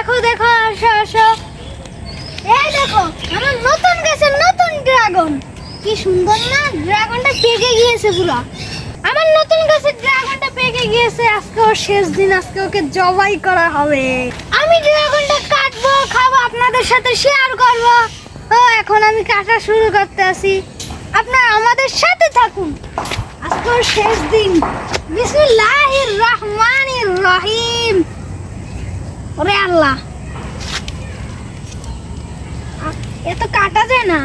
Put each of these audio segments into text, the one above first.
দেখো দেখো, আসো আসো। এই দেখো আমার নতুন গাছের নতুন ড্রাগন। কি সুন্দর না, ড্রাগনটা পেকে গিয়েছে পুরো। আমার নতুন গাছের ড্রাগনটা পেকে গিয়েছে, আজকে ওর শেষ দিন, আজকে ওকে জবাই করা হবে। আমি ড্রাগনটা কাটবো, খাবো, আপনাদের সাথে শেয়ার করব। তো এখন আমি কাটা শুরু করতে আসি, আপনারা আমাদের সাথে থাকুন। আজকে ওর শেষ দিন। বিসমিল্লাহির রহমানির রহিম। ওরে আল্লাহ, এত কাটা যায় না।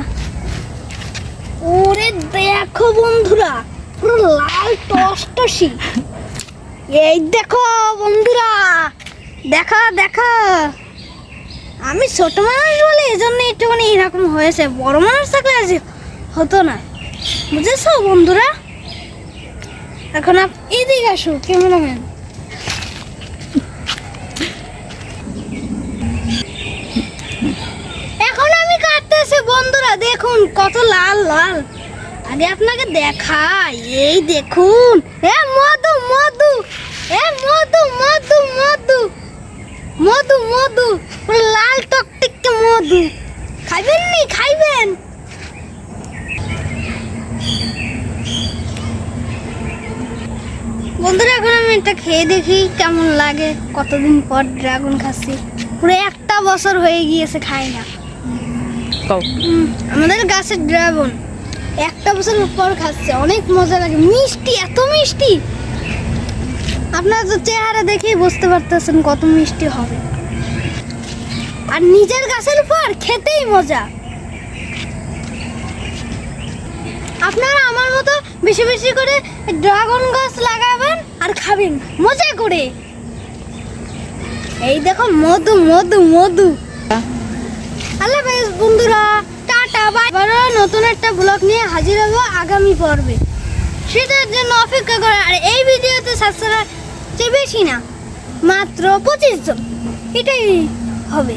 ওরে দেখো বন্ধুরা, পুরো লাল টসটসি। এই দেখো বন্ধুরা, দেখো দেখো। আমি ছোট মানুষ বলে এজন্য একটুখানি এরকম হয়েছে, বড় মানুষ থাকলে আজ হতো না, বুঝেছো বন্ধুরা? এখন এদিকে আসো ক্যামেরাম্যান। এখন আমি কাটতেছি বন্ধুরা, দেখুন কত লাল লাল। আগে আপনাকে দেখাই, এই দেখুন। এ মধু মধু, এ মধু মধু মধু মধু মধু, পুরো লাল টকটকে মধু। খাইবেন নি? খাইবেন। বন্ধুরা এখন আমি এটা খেয়ে দেখি কেমন লাগে। কতদিন পর ড্রাগন খাচ্ছি, পুরো একটা বছর হয়ে গিয়েছে খাই না। আমাদের গাছের ড্রাগন একটা বছর পর খাচ্ছে, অনেক মজা লাগে, মিষ্টি, এত মিষ্টি। আপনারা তো চেহারা দেখেই বুঝতে পারতেছেন কত মিষ্টি হবে। আর নিজের গাছের উপর খেতেই মজা। আপনারা আমার মতো বেশি বেশি করে ড্রাগন গাছ লাগাবেন আর খাবেন মজা করে। এই দেখো মধু মধু মধু। আল্লাহ হাফেজ বন্ধুরা, টাটা বাই। আবারও নতুন একটা ব্লগ নিয়ে হাজির হবো আগামী পর্বে, সেটার জন্য অপেক্ষা করে। আর এই ভিডিওতে সাবস্ক্রাইব বেশি না, মাত্র 25 জন, এটাই হবে।